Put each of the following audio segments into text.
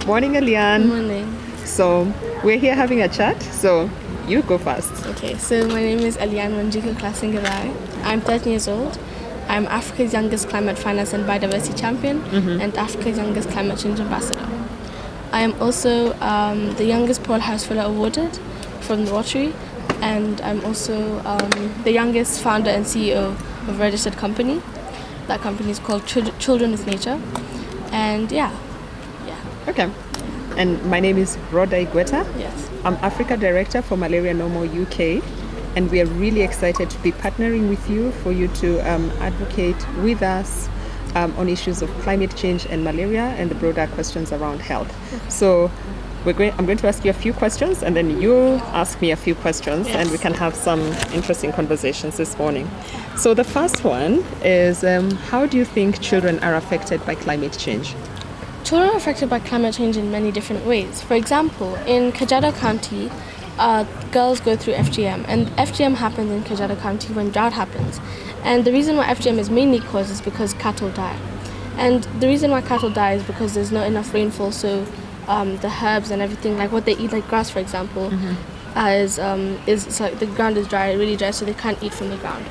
Morning, Ellyanne. Morning. So we're here having a chat. So you go first. Okay, so my name is Ellyanne Chlystun Githae. I'm 13 years old. I'm Africa's youngest climate finance and biodiversity champion and Africa's youngest climate change ambassador. I am also the youngest Paul Harris Fellow awarded from the Rotary, and I'm also the youngest founder and CEO of a registered company. That company is called Children with Nature. And yeah. Okay. And my name is Githae. Yes. I'm Africa Director for Malaria No More UK, and we are really excited to be partnering with you for you to advocate with us on issues of climate change and malaria and the broader questions around health. So I'm going to ask you a few questions, and then you ask me a few questions, and we can have some interesting conversations this morning. So the first one is, how do you think children are affected by climate change? Children are affected by climate change in many different ways. For example, in Kajiado County, girls go through FGM, and FGM happens in Kajiado County when drought happens. And the reason why FGM is mainly caused is because cattle die. And the reason why cattle die is because there's not enough rainfall, so the herbs and everything, like what they eat, like grass for example, is like the ground is dry, really dry, so they can't eat from the ground.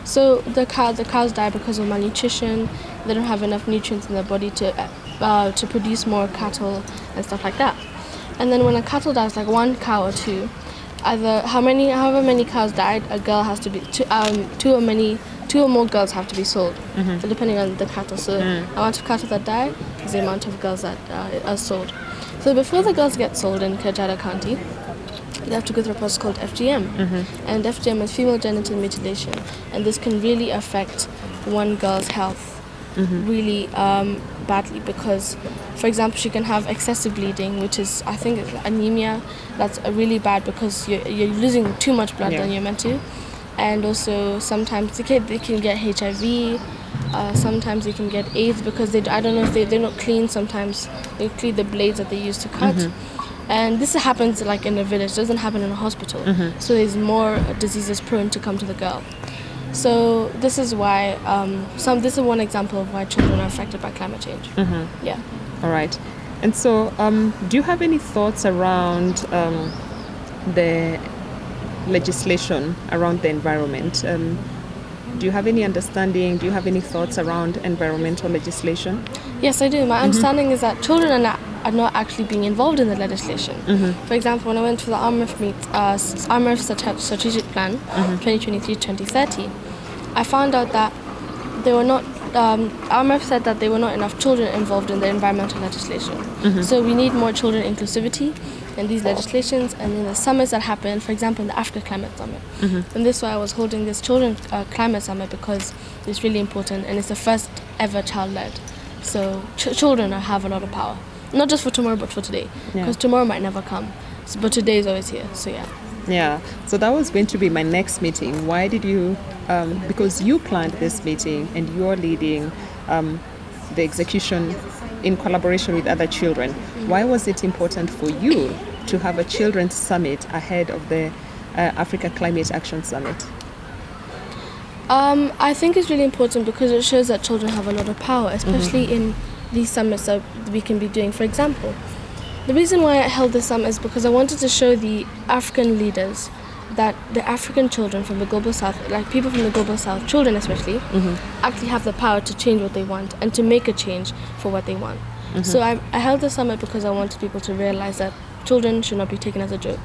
So the cows die because of malnutrition. They don't have enough nutrients in their body to produce more cattle and stuff like that. And then when a cattle dies, like one cow or two, however many cows died, a girl has to be two or more girls have to be sold, so depending on the cattle. So the amount of cattle that die is the amount of girls that are sold. So before the girls get sold in Kajiado County, they have to go through a process called FGM, and FGM is female genital mutilation, and this can really affect one girl's health really badly, because, for example, she can have excessive bleeding, which is, I think, anemia. That's really bad because you're losing too much blood than you're meant to. And also sometimes they can get HIV, sometimes they can get AIDS because I don't know if they're not clean. Sometimes they clean the blades that they use to cut. And this happens like in a village, it doesn't happen in a hospital. So there's more diseases prone to come to the girl. So this is why, this is one example of why children are affected by climate change. Yeah. All right. And so do you have any thoughts around the legislation around the environment? Do you have any understanding? Do you have any thoughts around environmental legislation? Yes, I do. My understanding is that children are not actually being involved in the legislation. For example, when I went to the RMF Strategic Plan 2023-2030, I found out that there were not. RMF said that there were not enough children involved in the environmental legislation. So we need more children inclusivity in these legislations, and in the summits that happen, for example, in the Africa Climate Summit. And this is why I was holding this Children Climate Summit, because it's really important, and it's the first ever child-led. So children have a lot of power, not just for tomorrow, but for today, because tomorrow might never come, but today is always here. So yeah, so that was going to be my next meeting. Why did you, because you planned this meeting and you're leading the execution in collaboration with other children, why was it important for you to have a children's summit ahead of the Africa Climate Action Summit? I think it's really important because it shows that children have a lot of power, especially in these summits that we can be doing. For example, the reason why I held this summit is because I wanted to show the African leaders that the African children from the Global South, like people from the Global South, children especially, actually have the power to change what they want and to make a change for what they want. So I held this summit because I wanted people to realize that children should not be taken as a joke.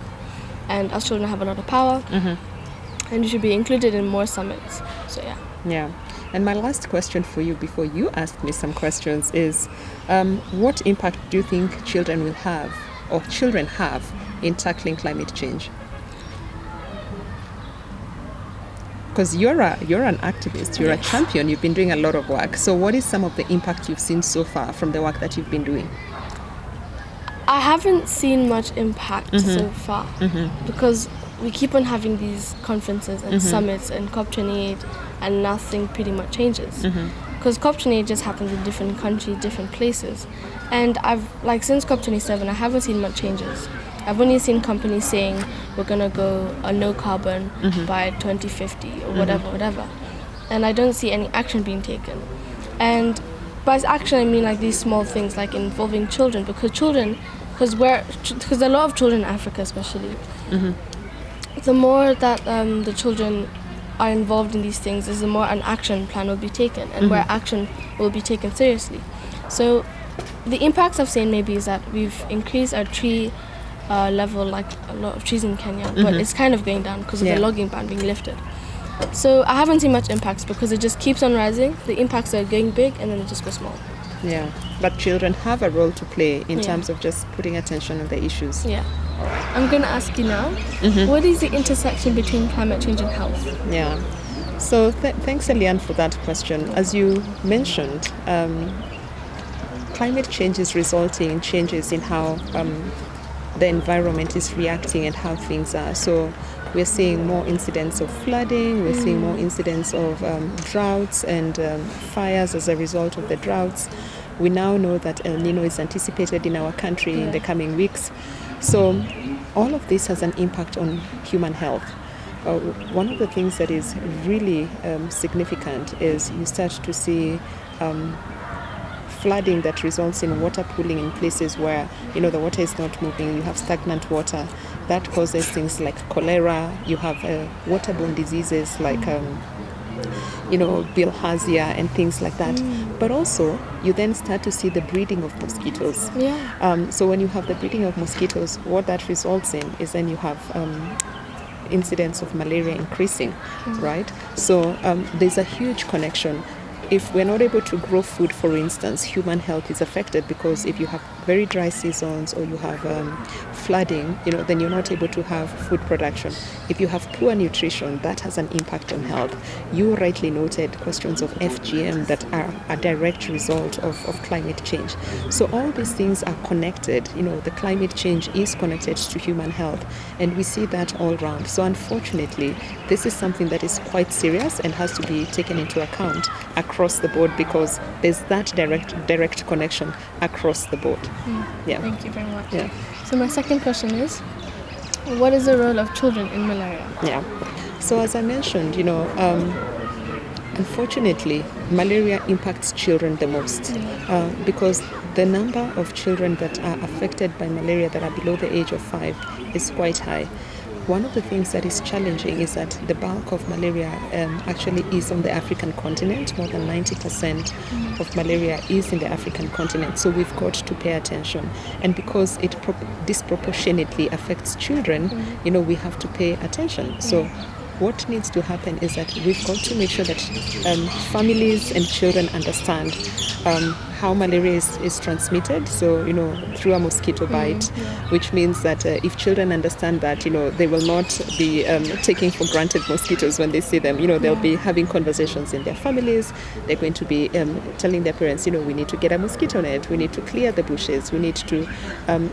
And us children have a lot of power, and you should be included in more summits. So yeah. And my last question for you before you ask me some questions is, what impact do you think children will have, or children have, in tackling climate change? Because you're an activist, you're a champion, you've been doing a lot of work. So what is some of the impact you've seen so far from the work that you've been doing? I haven't seen much impact so far, because we keep on having these conferences and summits and COP28, and nothing pretty much changes. Because COP28 just happens in different countries, different places. And since COP27, I haven't seen much changes. I've only seen companies saying we're going to go a no carbon by 2050 or whatever. And I don't see any action being taken. And By action, I mean like these small things, like involving children, because a lot of children in Africa, especially, the more that the children are involved in these things, is the more an action plan will be taken, and where action will be taken seriously. So, the impacts I've seen maybe is that we've increased our tree level, like a lot of trees in Kenya, but it's kind of going down because of the logging ban being lifted. So I haven't seen much impacts because it just keeps on rising. The impacts are going big and then they just go small. Yeah, but children have a role to play in terms of just putting attention on the issues. Yeah. I'm going to ask you now, what is the intersection between climate change and health? Yeah. So thanks, Ellyanne, for that question. As you mentioned, climate change is resulting in changes in how the environment is reacting and how things are. So we're seeing more incidents of flooding, we're seeing more incidents of droughts and fires as a result of the droughts. We now know that El Nino is anticipated in our country in the coming weeks. So all of this has an impact on human health. One of the things that is really significant is you start to see flooding that results in water pooling in places where the water is not moving. You have stagnant water that causes things like cholera. You have waterborne diseases like bilharzia and things like that. But also you then start to see the breeding of mosquitoes. So when you have the breeding of mosquitoes, what that results in is then you have incidents of malaria increasing, right? So there's a huge connection. If we're not able to grow food, for instance, human health is affected, because if you have very dry seasons or you have flooding, then you're not able to have food production. If you have poor nutrition, that has an impact on health. You rightly noted questions of FGM that are a direct result of climate change. So all these things are connected. The climate change is connected to human health, and we see that all around. So unfortunately, this is something that is quite serious and has to be taken into account across the board, because there's that direct connection across the board. Thank you very much. Yeah. So my second question is, what is the role of children in malaria? Yeah. So as I mentioned, unfortunately, malaria impacts children the most, because the number of children that are affected by malaria that are below the age of 5 is quite high. One of the things that is challenging is that the bulk of malaria actually is on the African continent. More than 90% of malaria is in the African continent. So we've got to pay attention. And because it disproportionately affects children, we have to pay attention. So what needs to happen is that we've got to make sure that families and children understand how malaria is transmitted, so through a mosquito bite, which means that if children understand that they will not be taking for granted mosquitoes when they see them. They'll be having conversations in their families. They're going to be telling their parents, we need to get a mosquito net, we need to clear the bushes, we need to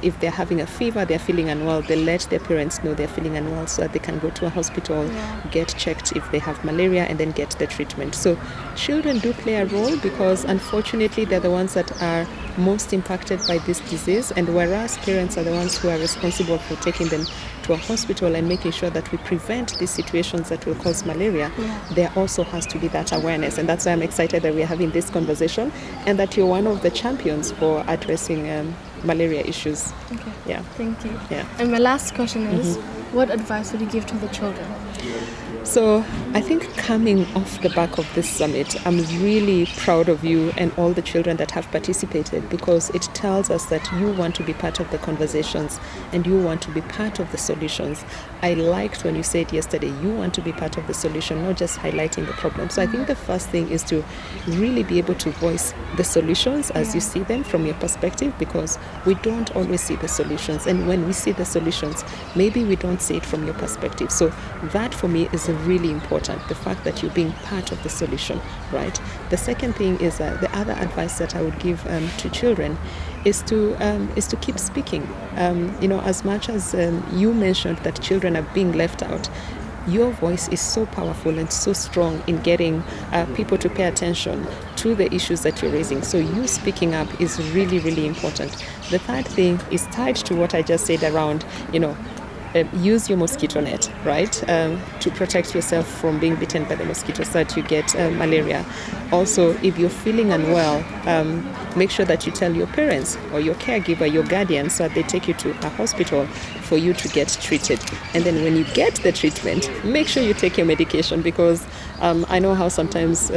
if they're having a fever, they're feeling unwell, they let their parents know they're feeling unwell so that they can go to a hospital, get checked if they have malaria, and then get the treatment. So children do play a role, because unfortunately they're the ones that are most impacted by this disease, and whereas parents are the ones who are responsible for taking them to a hospital and making sure that we prevent these situations that will cause malaria, there also has to be that awareness. And that's why I'm excited that we're having this conversation and that you're one of the champions for addressing malaria issues. Okay. Yeah. Thank you. Yeah. And my last question is, what advice would you give to the children? So I think coming off the back of this summit, I'm really proud of you and all the children that have participated, because it tells us that you want to be part of the conversations and you want to be part of the solutions. I liked when you said yesterday, you want to be part of the solution, not just highlighting the problem. So I think the first thing is to really be able to voice the solutions as you see them from your perspective, because we don't always see the solutions. And when we see the solutions, maybe we don't see it from your perspective. So that for me is really important, the fact that you're being part of the solution, right? The second thing is the other advice that I would give to children is to keep speaking. As much as you mentioned that children are being left out, your voice is so powerful and so strong in getting people to pay attention to the issues that you're raising. So you speaking up is really, really important. The third thing is tied to what I just said around, use your mosquito net, right, to protect yourself from being bitten by the mosquito so that you get malaria. Also, if you're feeling unwell, make sure that you tell your parents or your caregiver, your guardian, so that they take you to a hospital for you to get treated. And then when you get the treatment, make sure you take your medication, because I know how sometimes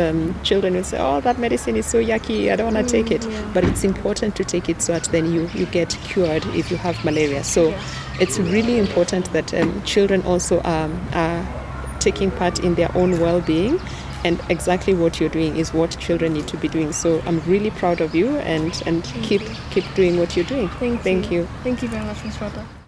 children will say, oh, that medicine is so yucky, I don't want to take it. Yeah. But it's important to take it so that then you get cured if you have malaria. So it's really important that children also are taking part in their own well-being, and exactly what you're doing is what children need to be doing. So I'm really proud of you, and keep doing what you're doing. Thank you. Thank you. Thank you very much, Ms. Rota.